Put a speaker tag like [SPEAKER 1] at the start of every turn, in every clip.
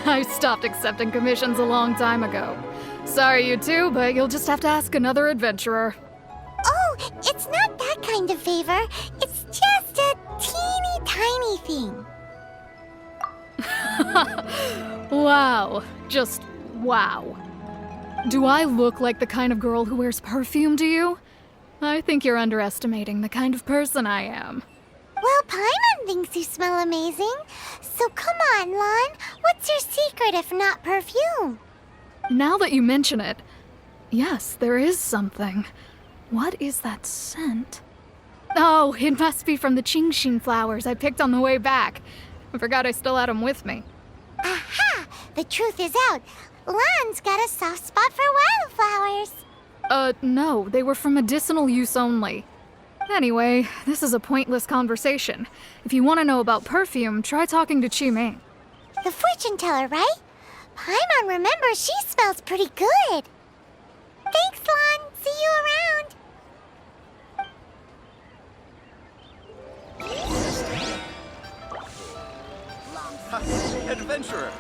[SPEAKER 1] I stopped accepting commissions a long time ago. Sorry, you two, but you'll just have to ask another adventurer.
[SPEAKER 2] Oh, it's not that kind of favor. It's just a teeny tiny thing.
[SPEAKER 1] Wow. Just wow. Do I look like the kind of girl who wears perfume to you? I think you're underestimating the kind of person I am.
[SPEAKER 2] Well, Paimon thinks you smell amazing. So come on, Lon. What's your secret if not perfume?
[SPEAKER 1] Now that you mention it, yes, there is something. What is that scent? Oh, it must be from the Genshin flowers I picked on the way back. I forgot I still had them with me.
[SPEAKER 2] Aha! The truth is out. Lon's got a soft spot for wildflowers.
[SPEAKER 1] No, they were for medicinal use only. Anyway, this is a pointless conversation. If you want to know about perfume, try talking to Qiming.
[SPEAKER 2] The fortune teller, right? Paimon remembers she smells pretty good. Thanks, Lon. See you around.
[SPEAKER 3] Adventurer!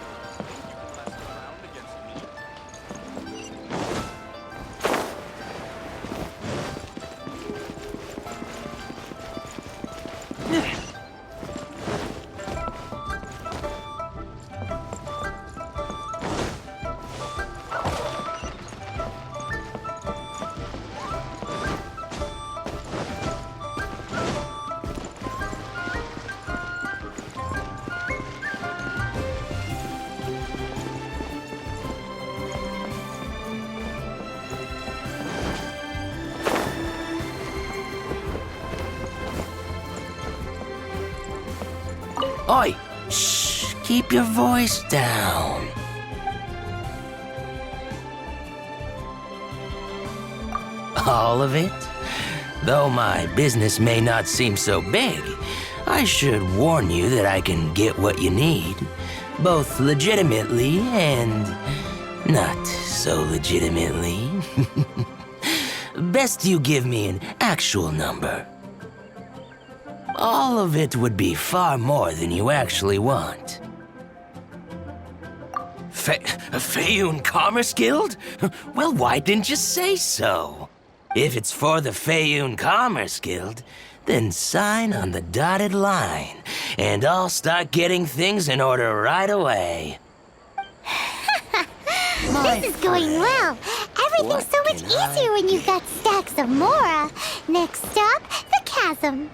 [SPEAKER 4] Oi! Shh! Keep your voice down. All of it? Though my business may not seem so big, I should warn you that I can get what you need, both legitimately and not so legitimately. Best you give me an actual number. All of it would be far more than you actually want. Fayoun Commerce Guild? Well, why didn't you say so? If it's for the Fayoun Commerce Guild, then sign on the dotted line, and I'll start getting things in order right away.
[SPEAKER 2] This is going well. Everything's so much easier when you've got stacks of Mora. Next stop, the chasm.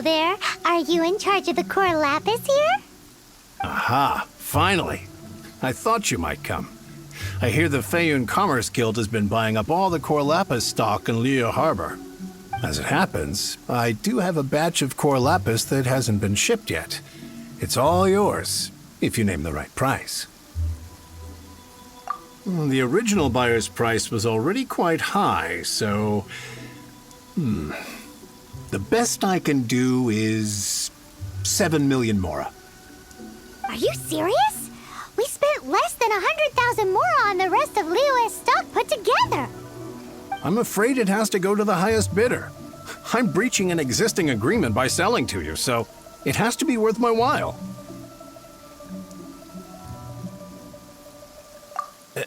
[SPEAKER 2] Hello there. Are you in charge of the core lapis here?
[SPEAKER 3] Aha, finally. I thought you might come. I hear the Feiyun Commerce Guild has been buying up all the core lapis stock in Liyue Harbor. As it happens, I do have a batch of core lapis that hasn't been shipped yet. It's all yours, if you name the right price. The original buyer's price was already quite high, so... The best I can do is 7 million mora.
[SPEAKER 2] Are you serious? We spent less than 100,000 mora on the rest of Liyue's stock put together.
[SPEAKER 3] I'm afraid it has to go to the highest bidder. I'm breaching an existing agreement by selling to you, so it has to be worth my while.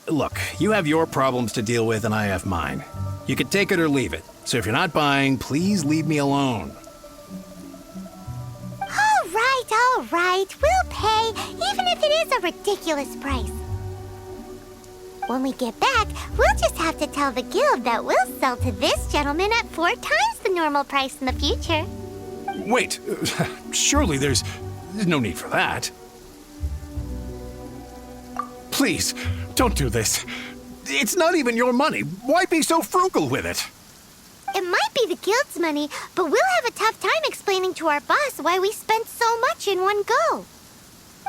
[SPEAKER 3] Look, you have your problems to deal with and I have mine. You can take it or leave it. So if you're not buying, please leave me alone.
[SPEAKER 2] All right. We'll pay, even if it is a ridiculous price. When we get back, we'll just have to tell the guild that we'll sell to this gentleman at 4 times the normal price in the future.
[SPEAKER 3] Wait, surely there's no need for that. Please, don't do this. It's not even your money. Why be so frugal with it?
[SPEAKER 2] It might be the guild's money, but we'll have a tough time explaining to our boss why we spent so much in one go.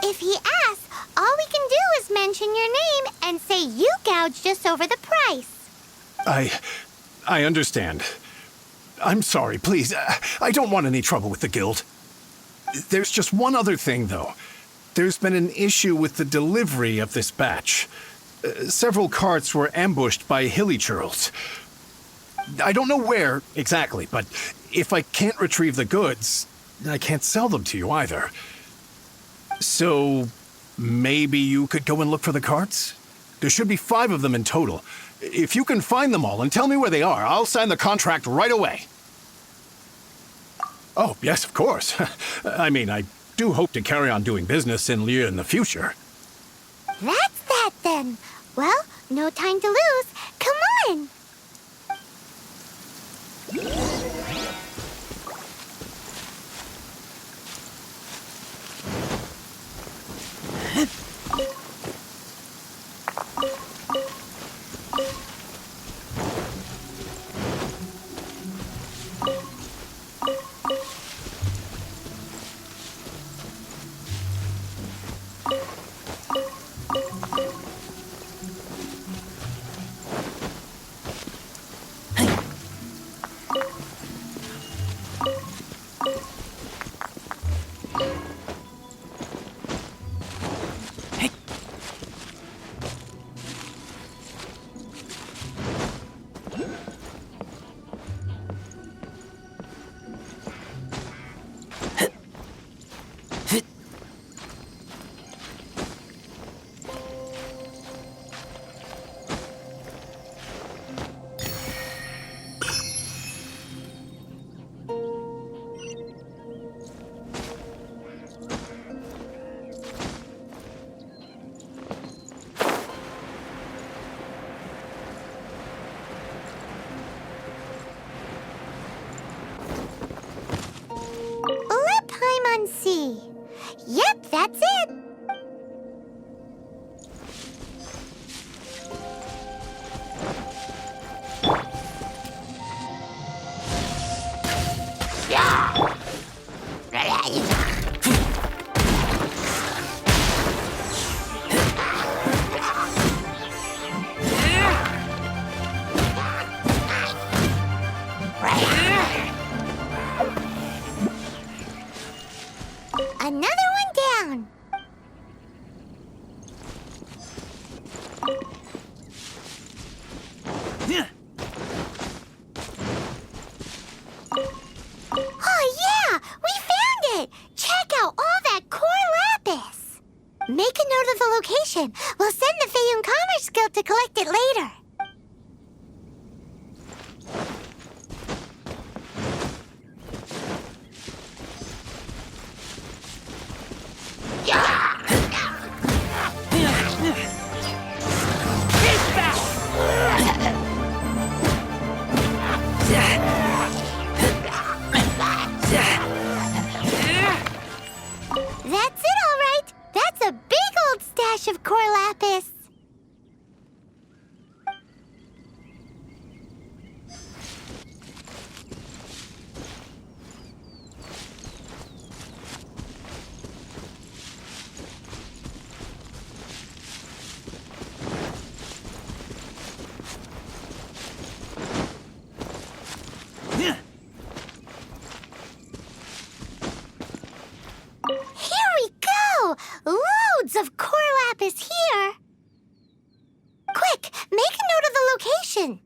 [SPEAKER 2] If he asks, all we can do is mention your name and say you gouged us over the price.
[SPEAKER 3] I understand. I'm sorry, please. I don't want any trouble with the guild. There's just one other thing, though. There's been an issue with the delivery of this batch. Several carts were ambushed by hilly churls. I don't know where exactly, but if I can't retrieve the goods, I can't sell them to you either. So, maybe you could go and look for the carts? There should be 5 of them in total. If you can find them all and tell me where they are, I'll sign the contract right away. Oh, yes, of course. I mean, I do hope to carry on doing business in Liyue in the future.
[SPEAKER 2] That's that then. Well, no time to lose. Come on! C. Yep, that's it. Another one down. Oh yeah, we found it. Check out all that core lapis. Make a note of the location. We'll send the Feiyun Commerce Guild to collect it later. location.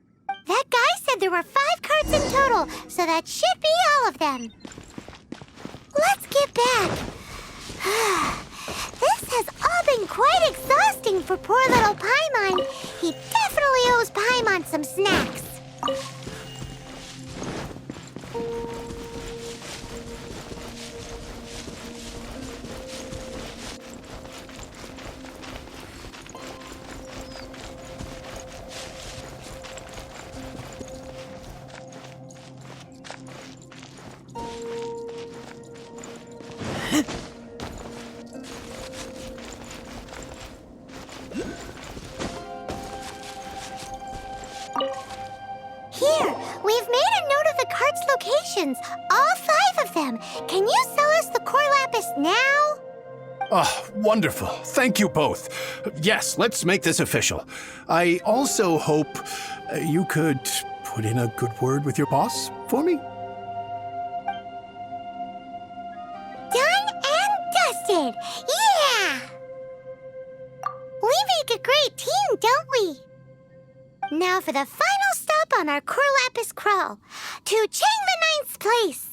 [SPEAKER 2] That guy said there were 5 carts in total, so that should be all of them. Let's get back. This has all been quite exhausting for poor little Paimon. He definitely owes Paimon some snacks. Here, we've made a note of the cart's locations, all 5 of them. Can you sell us the core lapis now?
[SPEAKER 3] Oh, wonderful. Thank you both. Yes, let's make this official. I also hope you could put in a good word with your boss for me.
[SPEAKER 2] Done and dusted! Yeah! We make a great team, don't we? Now for the final stop on our core lapis crawl, to Chang the Ninth's place.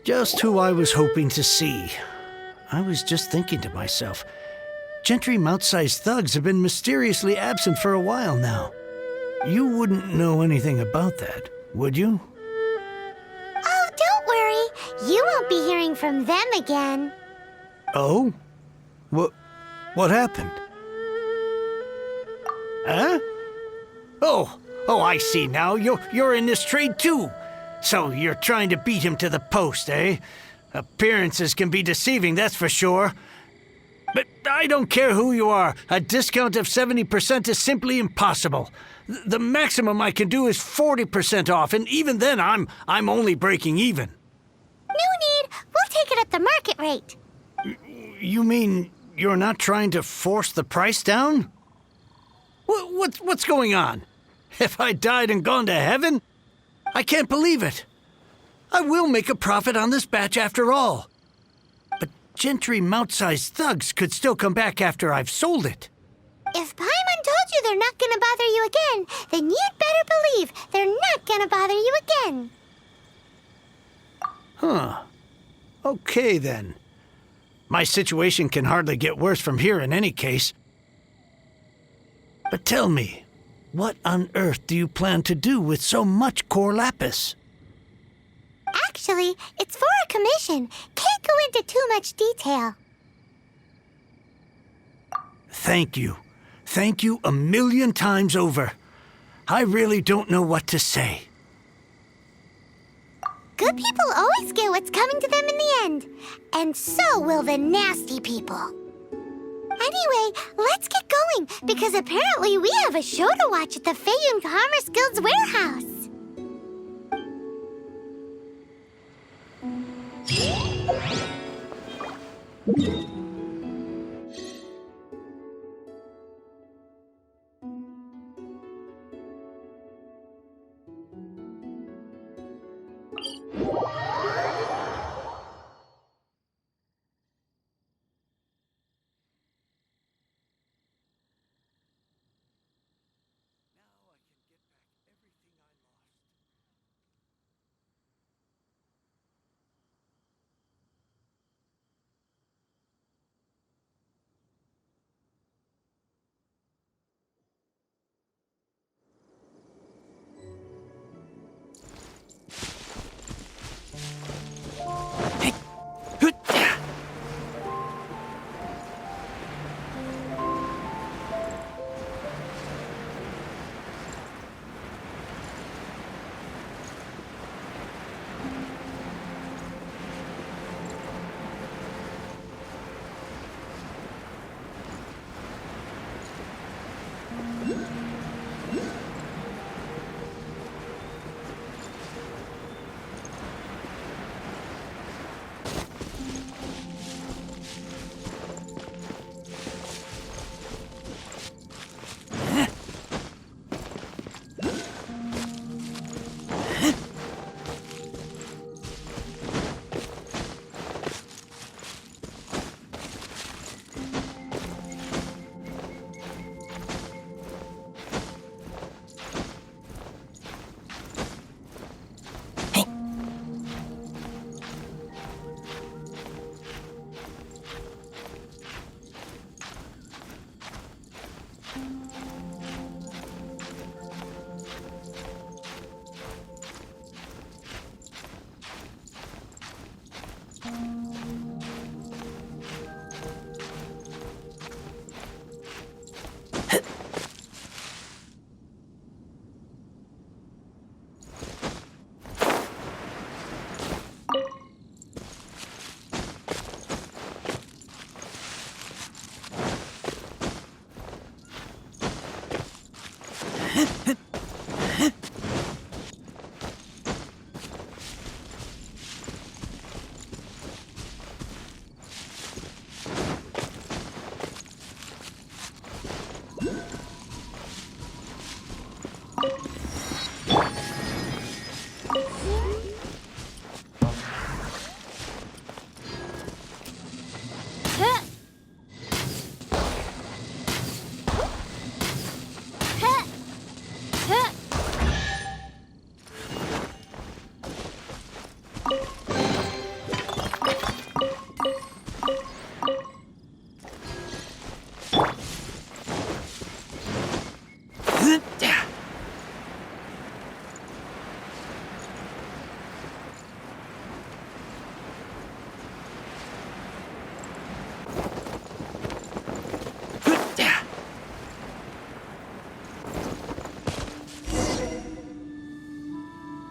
[SPEAKER 5] Just who I was hoping to see. I was just thinking to myself, Gentry Mount-sized thugs have been mysteriously absent for a while now. You wouldn't know anything about that, would you?
[SPEAKER 2] Oh, don't worry. You won't be hearing from them again.
[SPEAKER 5] Oh? What happened? Huh? Oh, I see now. You're in this trade too. So you're trying to beat him to the post, eh? Appearances can be deceiving, that's for sure. But I don't care who you are. A discount of 70% is simply impossible. The maximum I can do is 40% off, and even then I'm only breaking even.
[SPEAKER 2] No need. We'll take it at the market rate.
[SPEAKER 5] You mean you're not trying to force the price down? What's going on? Have I died and gone to heaven? I can't believe it. I will make a profit on this batch after all. But Gentry Mount-sized thugs could still come back after I've sold it.
[SPEAKER 2] If Paimon told you they're not gonna bother you again, then you'd better believe they're not gonna bother you again.
[SPEAKER 5] Huh. Okay, then. My situation can hardly get worse from here in any case. But tell me, what on earth do you plan to do with so much core lapis?
[SPEAKER 2] Actually, it's for a commission. Can't go into too much detail.
[SPEAKER 5] Thank you. Thank you a million times over. I really don't know what to say.
[SPEAKER 2] Good people always get what's coming to them in the end. And so will the nasty people. Anyway, let's get going, because apparently we have a show to watch at the Feiyun Commerce Guild's warehouse.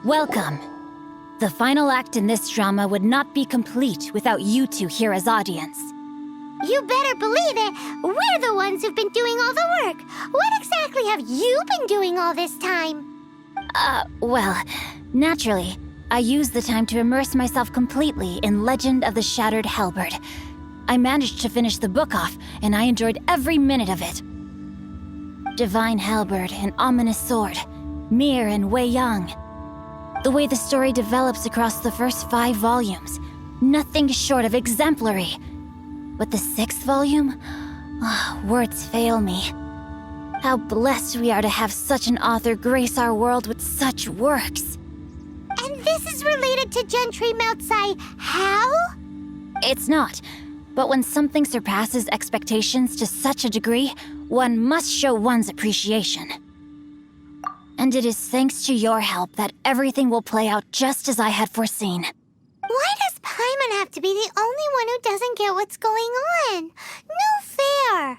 [SPEAKER 6] Welcome. The final act in this drama would not be complete without you two here as audience.
[SPEAKER 2] You better believe it. We're the ones who've been doing all the work. What exactly have you been doing all this time?
[SPEAKER 6] Well, naturally, I used the time to immerse myself completely in Legend of the Shattered Halberd. I managed to finish the book off, and I enjoyed every minute of it. Divine Halberd, an ominous sword, Mir and Wei Yang. The way the story develops across the first 5 volumes, nothing short of exemplary. But the 6th volume? Words fail me. How blessed we are to have such an author grace our world with such works.
[SPEAKER 2] And this is related to Gentry Meltsai. How?
[SPEAKER 6] It's not. But when something surpasses expectations to such a degree, one must show one's appreciation. And it is thanks to your help that everything will play out just as I had foreseen.
[SPEAKER 2] Why does Paimon have to be the only one who doesn't get what's going on? No fair.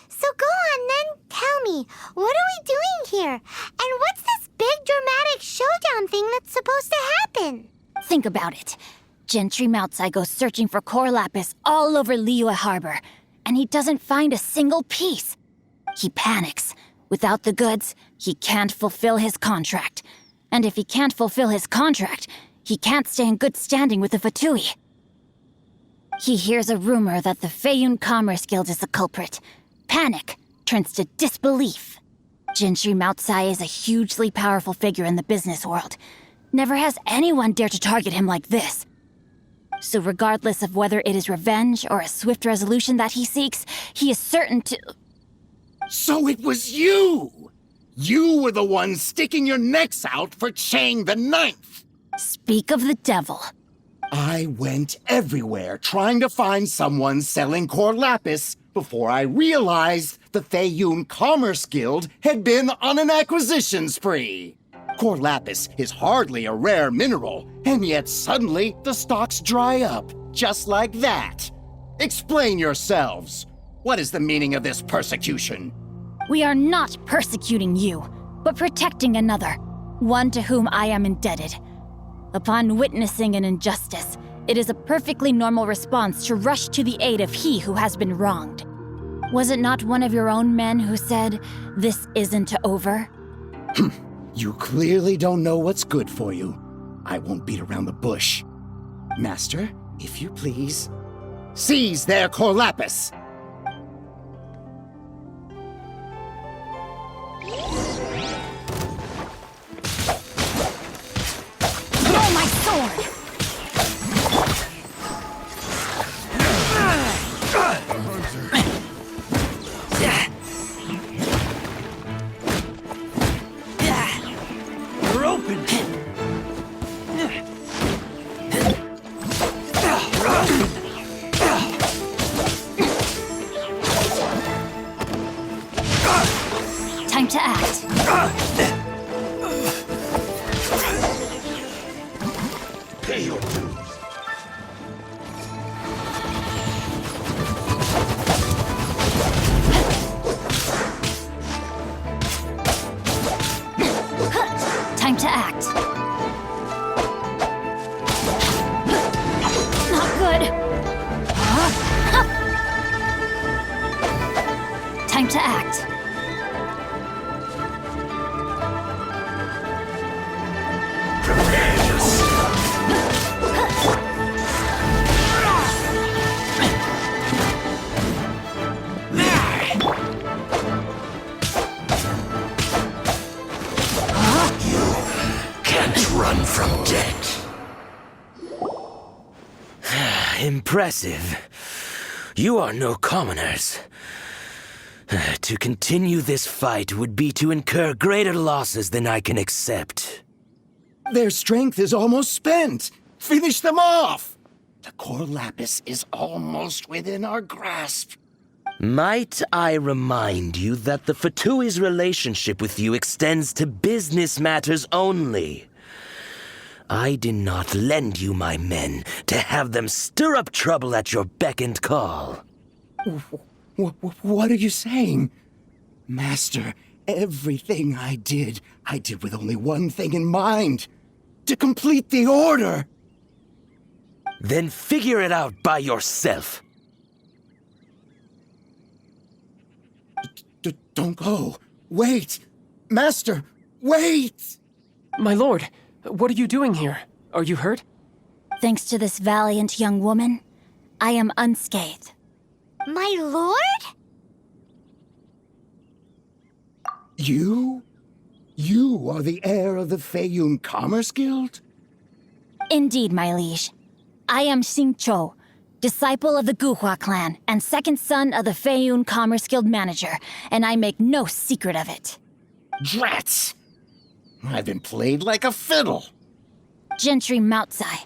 [SPEAKER 2] So go on then, tell me, what are we doing here? And what's this big dramatic showdown thing that's supposed to happen?
[SPEAKER 6] Think about it. Gentry Meltsai goes searching for core lapis all over Liyue Harbor, and he doesn't find a single piece. He panics. Without the goods, he can't fulfill his contract. And if he can't fulfill his contract, he can't stay in good standing with the Fatui. He hears a rumor that the Feiyun Commerce Guild is the culprit. Panic turns to disbelief. Gentry Meltsai is a hugely powerful figure in the business world. Never has anyone dared to target him like this. So regardless of whether it is revenge or a swift resolution that he seeks, he is certain to...
[SPEAKER 7] So it was you! You were the one sticking your necks out for Chang the Ninth!
[SPEAKER 6] Speak of the devil.
[SPEAKER 7] I went everywhere trying to find someone selling core lapis before I realized the Feiyun Commerce Guild had been on an acquisition spree. Core lapis is hardly a rare mineral, and yet suddenly the stocks dry up, just like that. Explain yourselves. What is the meaning of this persecution?
[SPEAKER 6] We are not persecuting you, but protecting another, one to whom I am indebted. Upon witnessing an injustice, it is a perfectly normal response to rush to the aid of he who has been wronged. Was it not one of your own men who said, "This isn't over"?
[SPEAKER 7] You clearly don't know what's good for you. I won't beat around the bush. Master, if you please, seize their core lapis!
[SPEAKER 6] Throw my sword!
[SPEAKER 5] We're open!
[SPEAKER 6] Time to act.
[SPEAKER 7] Pay your dues.
[SPEAKER 6] Time to act. Not good. Time to act.
[SPEAKER 4] Run from death. Impressive. You are no commoners. To continue this fight would be to incur greater losses than I can accept.
[SPEAKER 7] Their strength is almost spent. Finish them off! The core lapis is almost within our grasp.
[SPEAKER 4] Might I remind you that the Fatui's relationship with you extends to business matters only? I did not lend you my men to have them stir up trouble at your beck and call.
[SPEAKER 7] What are you saying? Master, Everything I did with only one thing in mind. To complete the order.
[SPEAKER 4] Then figure it out by yourself.
[SPEAKER 7] Don't go. Wait. Master, wait!
[SPEAKER 8] My lord, what are you doing here? Are you hurt?
[SPEAKER 6] Thanks to this valiant young woman, I am unscathed.
[SPEAKER 2] My lord?
[SPEAKER 7] You? You are the heir of the Feiyun Commerce Guild?
[SPEAKER 6] Indeed, my liege. I am Xingqiu, disciple of the Guhua clan and second son of the Feiyun Commerce Guild manager, and I make no secret of it.
[SPEAKER 7] Drats! I've been played like a fiddle.
[SPEAKER 6] Gentry Moutsai.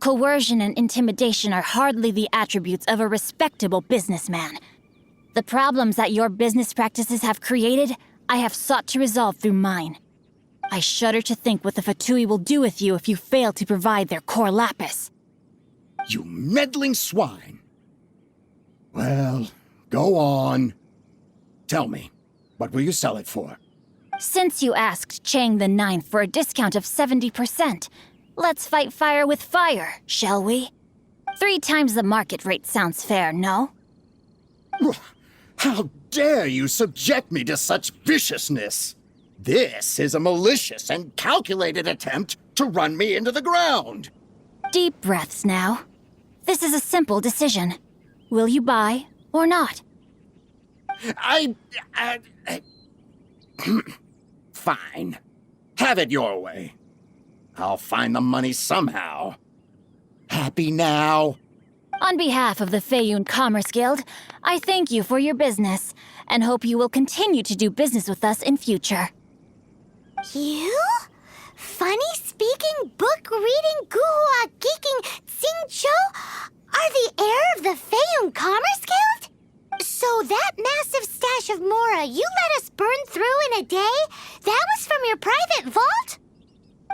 [SPEAKER 6] Coercion and intimidation are hardly the attributes of a respectable businessman. The problems that your business practices have created, I have sought to resolve through mine. I shudder to think what the Fatui will do with you if you fail to provide their core lapis.
[SPEAKER 7] You meddling swine. Well, go on. Tell me, what will you sell it for?
[SPEAKER 6] Since you asked Chang the Ninth for a discount of 70%, let's fight fire with fire, shall we? 3 times the market rate sounds fair, no?
[SPEAKER 7] How dare you subject me to such viciousness? This is a malicious and calculated attempt to run me into the ground.
[SPEAKER 6] Deep breaths now. This is a simple decision. Will you buy or not?
[SPEAKER 7] Fine. Have it your way. I'll find the money somehow. Happy now?
[SPEAKER 6] On behalf of the Feiyun Commerce Guild, I thank you for your business and hope you will continue to do business with us in future.
[SPEAKER 2] You? Funny-speaking, book-reading, guhua geeking Xingqiu are the heir of the Feiyun Commerce Guild? So that massive stash of Mora you let us burn through in a day, that was from your private vault?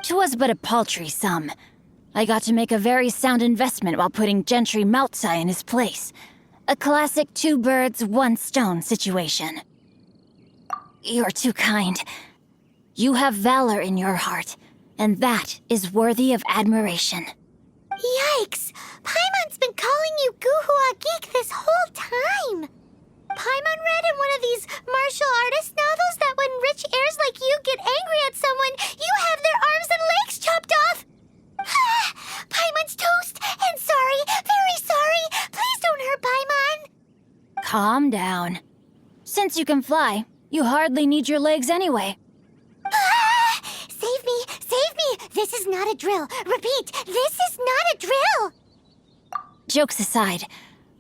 [SPEAKER 6] 'Twas but a paltry sum. I got to make a very sound investment while putting Gentry Moutsai in his place. A classic 2 birds, 1 stone situation. You're too kind. You have valor in your heart, and that is worthy of admiration.
[SPEAKER 2] Yikes! Paimon's been calling you Guhua Geek this whole time. Paimon read in one of these martial artist novels that when rich heirs like you get angry at someone, you have their arms and legs chopped off. Paimon's toast, and sorry, very sorry. Please don't hurt Paimon.
[SPEAKER 6] Calm down. Since you can fly, you hardly need your legs anyway.
[SPEAKER 2] Save me, save me. This is not a drill. Repeat, this is not a drill.
[SPEAKER 6] Jokes aside,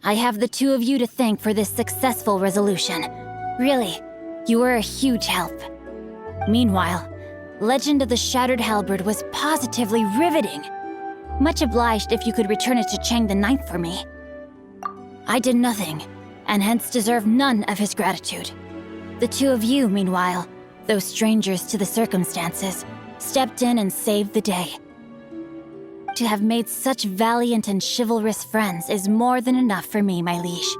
[SPEAKER 6] I have the 2 of you to thank for this successful resolution. Really, you were a huge help. Meanwhile, Legend of the Shattered Halberd was positively riveting. Much obliged if you could return it to Chang the Ninth for me. I did nothing, and hence deserve none of his gratitude. The 2 of you, meanwhile, though strangers to the circumstances, stepped in and saved the day. To have made such valiant and chivalrous friends is more than enough for me, my liege.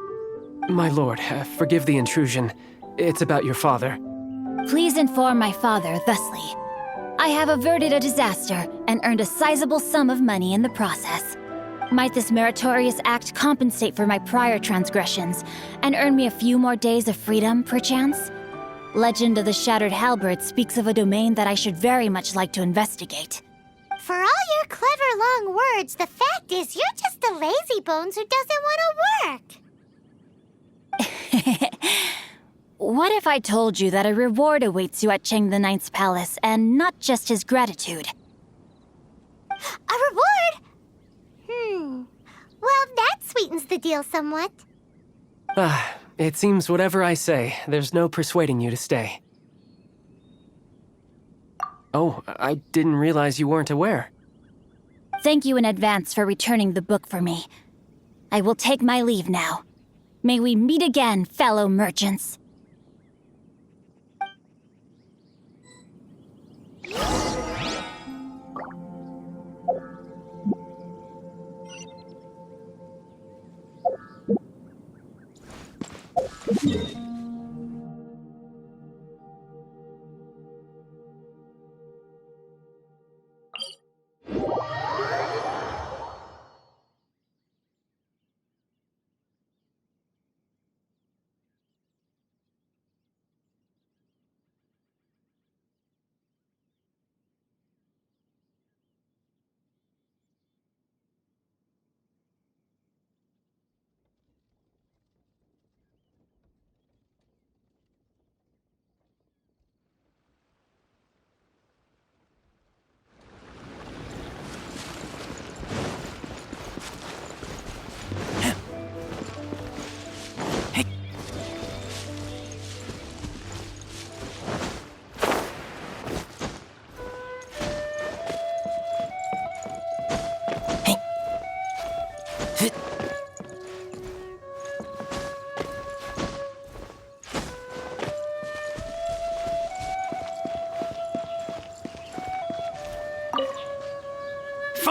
[SPEAKER 8] My lord, forgive the intrusion. It's about your father.
[SPEAKER 6] Please inform my father thusly. I have averted a disaster and earned a sizable sum of money in the process. Might this meritorious act compensate for my prior transgressions and earn me a few more days of freedom, perchance? Legend of the Shattered Halberd speaks of a domain that I should very much like to investigate.
[SPEAKER 2] For all your clever long words, the fact is you're just a lazy bones who doesn't want to work.
[SPEAKER 6] What if I told you that a reward awaits you at Chang the Ninth's palace, and not just his gratitude?
[SPEAKER 2] A reward? Well, that sweetens the deal somewhat.
[SPEAKER 8] It seems whatever I say, there's no persuading you to stay. Oh, I didn't realize you weren't aware.
[SPEAKER 6] Thank you in advance for returning the book for me. I will take my leave now. May we meet again, fellow merchants.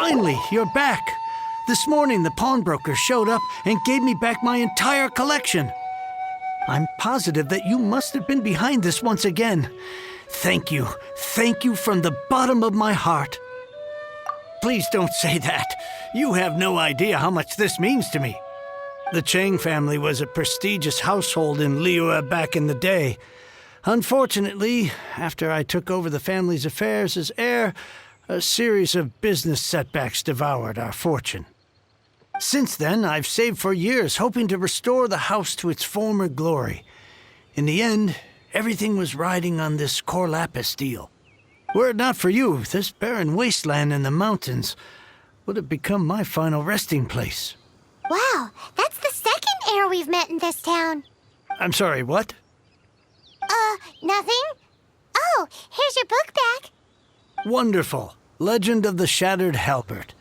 [SPEAKER 5] Finally, you're back. This morning, the pawnbroker showed up and gave me back my entire collection. I'm positive that you must have been behind this once again. Thank you. Thank you from the bottom of my heart. Please don't say that. You have no idea how much this means to me. The Chang family was a prestigious household in Liyue back in the day. Unfortunately, after I took over the family's affairs as heir, a series of business setbacks devoured our fortune. Since then, I've saved for years, hoping to restore the house to its former glory. In the end, everything was riding on this core lapis deal. Were it not for you, this barren wasteland in the mountains would have become my final resting place.
[SPEAKER 2] Wow, that's the second heir we've met in this town.
[SPEAKER 5] I'm sorry, what?
[SPEAKER 2] Nothing? Oh, here's your book back.
[SPEAKER 5] Wonderful. Legend of the Shattered Halberd.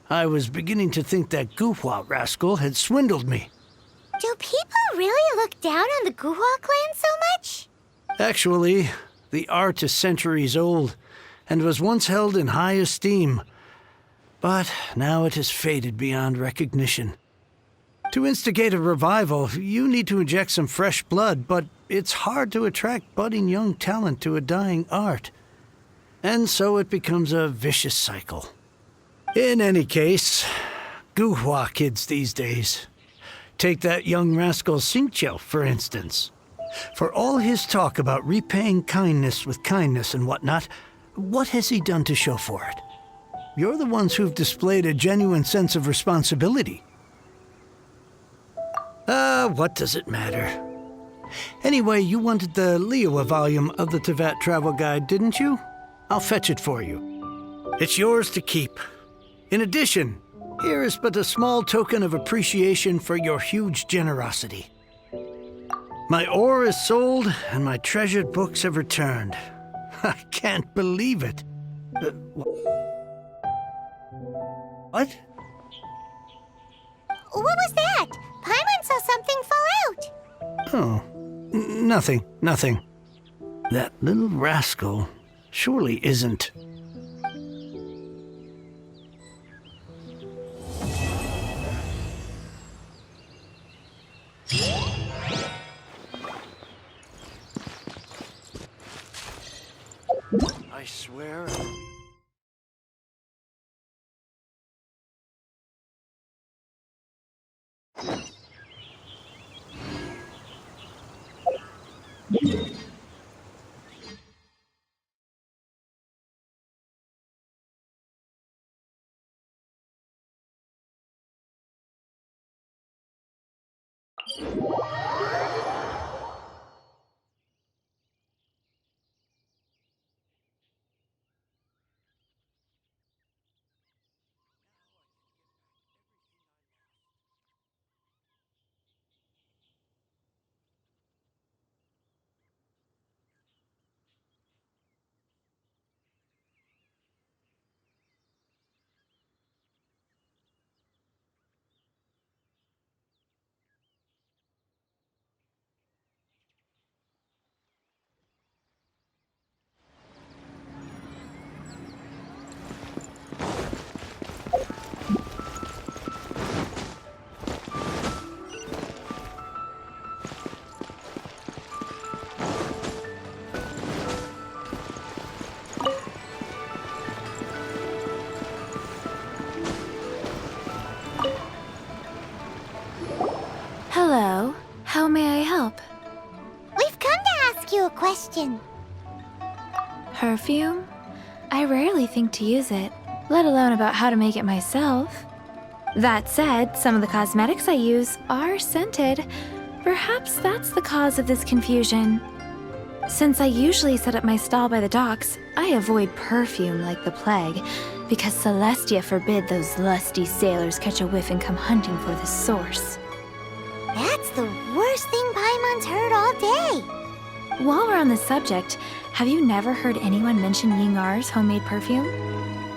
[SPEAKER 5] I was beginning to think that Guhua rascal had swindled me.
[SPEAKER 2] Do people really look down on the Guhua clan so much?
[SPEAKER 5] Actually, the art is centuries old and was once held in high esteem. But now it has faded beyond recognition. To instigate a revival, you need to inject some fresh blood, but it's hard to attract budding young talent to a dying art. And so it becomes a vicious cycle. In any case, Guhua kids these days. Take that young rascal Xingqiu, for instance. For all his talk about repaying kindness with kindness and whatnot, what has he done to show for it? You're the ones who've displayed a genuine sense of responsibility. What does it matter? Anyway, you wanted the Liyue volume of the Teyvat travel guide, didn't you? I'll fetch it for you. It's yours to keep. In addition, here is but a small token of appreciation for your huge generosity. My ore is sold, and my treasured books have returned. I can't believe it. What?
[SPEAKER 2] What was that? Paimon saw something fall out.
[SPEAKER 5] Oh, nothing. That little rascal surely isn't. I swear.
[SPEAKER 6] Hello. How may I help?
[SPEAKER 2] We've come to ask you a question.
[SPEAKER 6] Perfume? I rarely think to use it, let alone about how to make it myself. That said, some of the cosmetics I use are scented. Perhaps that's the cause of this confusion. Since I usually set up my stall by the docks, I avoid perfume like the plague, because Celestia forbid those lusty sailors catch a whiff and come hunting for the source.
[SPEAKER 2] That's the worst thing Paimon's heard all day.
[SPEAKER 6] While we're on the subject, have you never heard anyone mention Yingar's homemade perfume?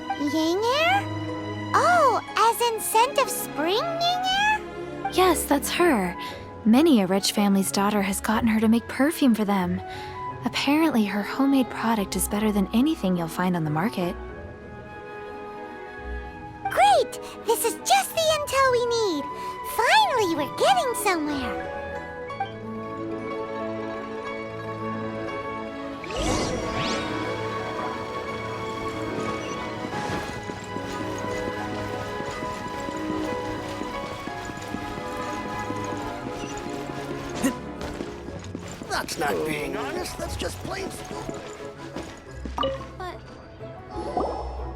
[SPEAKER 2] Yingar? Oh, as in scent of spring, Yingar?
[SPEAKER 6] Yes, that's her. Many a rich family's daughter has gotten her to make perfume for them. Apparently, her homemade product is better than anything you'll find on the market.
[SPEAKER 2] somewhere.
[SPEAKER 5] That's not being honest. That's just plain stupid.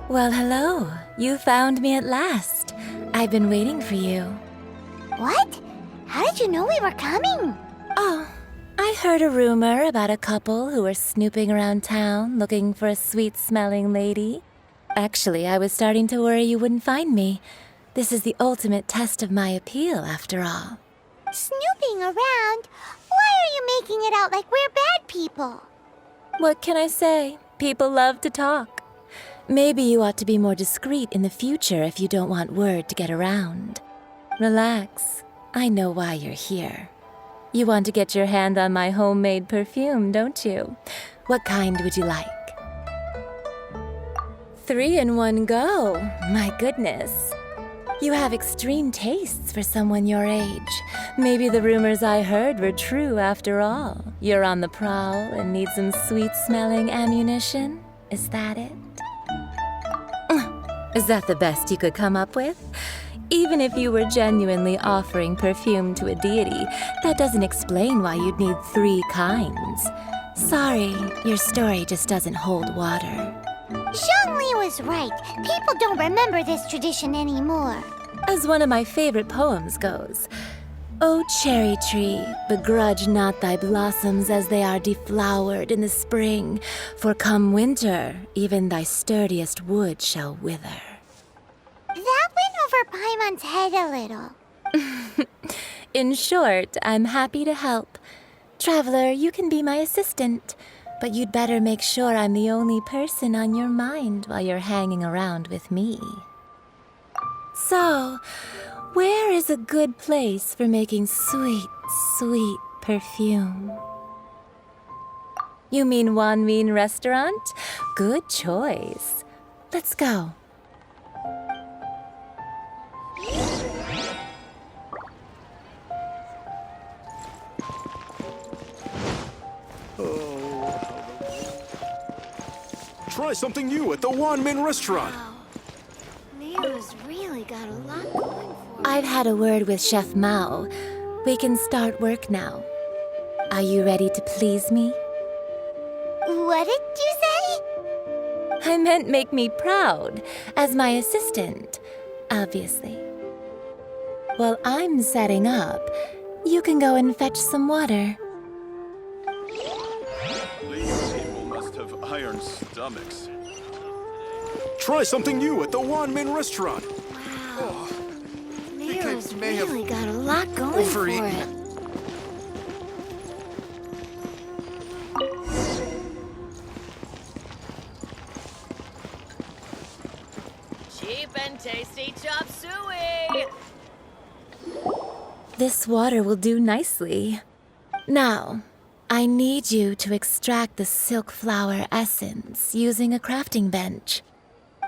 [SPEAKER 6] Well, hello. You found me at last. I've been waiting for you.
[SPEAKER 2] What? How did you know we were coming?
[SPEAKER 6] Oh, I heard a rumor about a couple who were snooping around town looking for a sweet-smelling lady. Actually, I was starting to worry you wouldn't find me. This is the ultimate test of my appeal, after all.
[SPEAKER 2] Snooping around? Why are you making it out like we're bad people?
[SPEAKER 6] What can I say? People love to talk. Maybe you ought to be more discreet in the future if you don't want word to get around. Relax. I know why you're here. You want to get your hand on my homemade perfume, don't you? What kind would you like? 3 in one go. My goodness. You have extreme tastes for someone your age. Maybe the rumors I heard were true after all. You're on the prowl and need some sweet-smelling ammunition? Is that it? Is that the best you could come up with? Even if you were genuinely offering perfume to a deity, that doesn't explain why you'd need 3 kinds. Sorry, your story just doesn't hold water.
[SPEAKER 2] Zhongli was right. People don't remember this tradition anymore.
[SPEAKER 6] As one of my favorite poems goes, "O cherry tree, begrudge not thy blossoms as they are deflowered in the spring, for come winter, even thy sturdiest wood shall wither."
[SPEAKER 2] That went over Paimon's head a little.
[SPEAKER 6] In short, I'm happy to help. Traveler, you can be my assistant, but you'd better make sure I'm the only person on your mind while you're hanging around with me. So, where is a good place for making sweet, sweet perfume? You mean Wanmin Restaurant? Good choice. Let's go.
[SPEAKER 3] Try something new at the Wanmin restaurant.
[SPEAKER 2] Nero's really got a lot going for her.
[SPEAKER 6] I've had a word with Chef Mao. We can start work now. Are you ready to please me?
[SPEAKER 2] What did you say?
[SPEAKER 6] I meant make me proud, as my assistant, obviously. While I'm setting up, you can go and fetch some water.
[SPEAKER 9] These people must have iron stomachs.
[SPEAKER 3] Try something new at the Wanmin restaurant.
[SPEAKER 2] Wow. Nero's
[SPEAKER 3] may have
[SPEAKER 2] really got a lot going for
[SPEAKER 3] overeaten.
[SPEAKER 2] it.
[SPEAKER 10] Cheap and tasty chop suey!
[SPEAKER 6] This water will do nicely. Now, I need you to extract the silk flower essence using a crafting bench.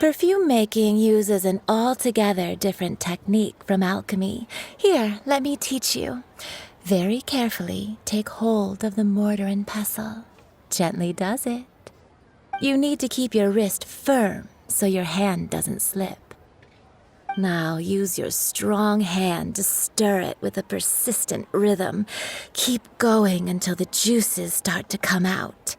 [SPEAKER 6] Perfume making uses an altogether different technique from alchemy. Here, let me teach you. Very carefully, take hold of the mortar and pestle. Gently does it. You need to keep your wrist firm so your hand doesn't slip. Now use your strong hand to stir it with a persistent rhythm. Keep going until the juices start to come out.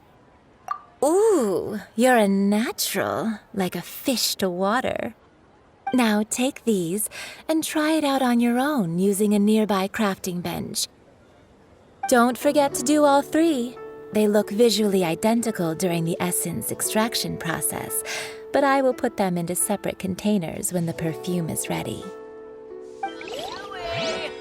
[SPEAKER 6] Ooh, you're a natural, like a fish to water. Now take these and try it out on your own using a nearby crafting bench. Don't forget to do all 3. They look visually identical during the essence extraction process, but I will put them into separate containers when the perfume is ready.
[SPEAKER 10] Suey!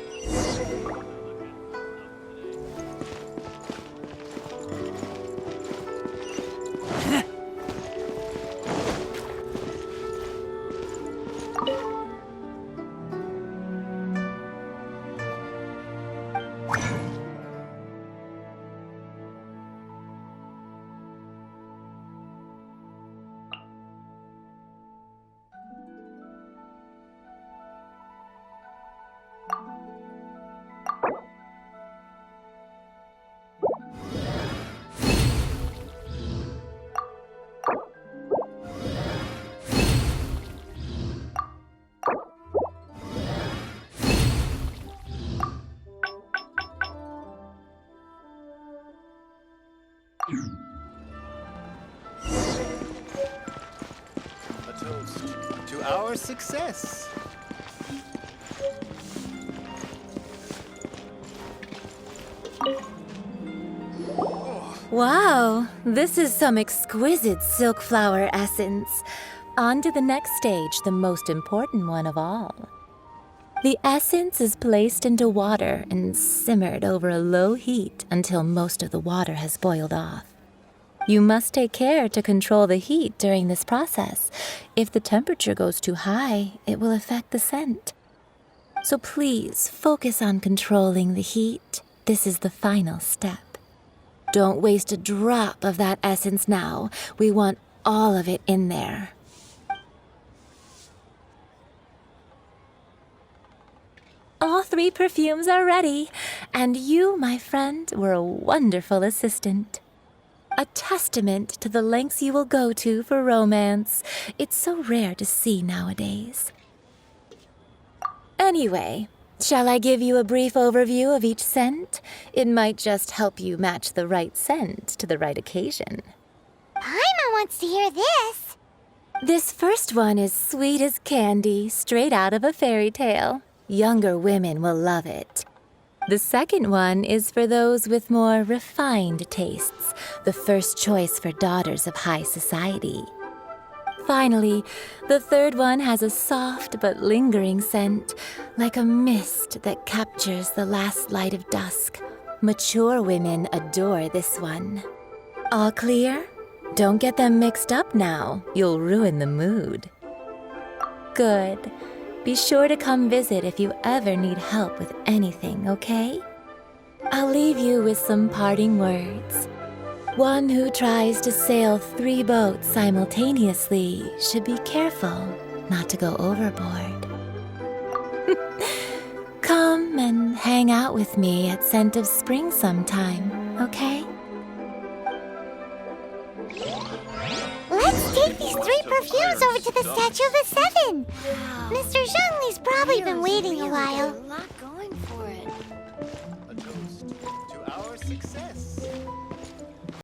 [SPEAKER 11] A toast to our success.
[SPEAKER 12] Wow, this is some exquisite silk flower essence. On to the next stage, the most important one of all. The essence is placed into water and simmered over a low heat until most of the water has boiled off. You must take care to control the heat during this process. If the temperature goes too high, it will affect the scent. So please focus on controlling the heat. This is the final step. Don't waste a drop of that essence now. We want all of it in there. All 3 perfumes are ready, and you, my friend, were a wonderful assistant. A testament to the lengths you will go to for romance. It's so rare to see nowadays. Anyway, shall I give you a brief overview of each scent? It might just help you match the right scent to the right occasion.
[SPEAKER 2] Paimon wants to hear this.
[SPEAKER 12] This first one is sweet as candy, straight out of a fairy tale. Younger women will love it. The second one is for those with more refined tastes, the first choice for daughters of high society. Finally, the third one has a soft but lingering scent, like a mist that captures the last light of dusk. Mature women adore this one. All clear? Don't get them mixed up now. You'll ruin the mood. Good. Be sure to come visit if you ever need help with anything, okay? I'll leave you with some parting words. One who tries to sail 3 boats simultaneously should be careful not to go overboard. Come and hang out with me at Scent of Spring sometime, okay?
[SPEAKER 2] Let's take these 3 perfumes over to the Statue of the Seven. Mr. Zhongli's probably been waiting a while.
[SPEAKER 10] A lot going for it.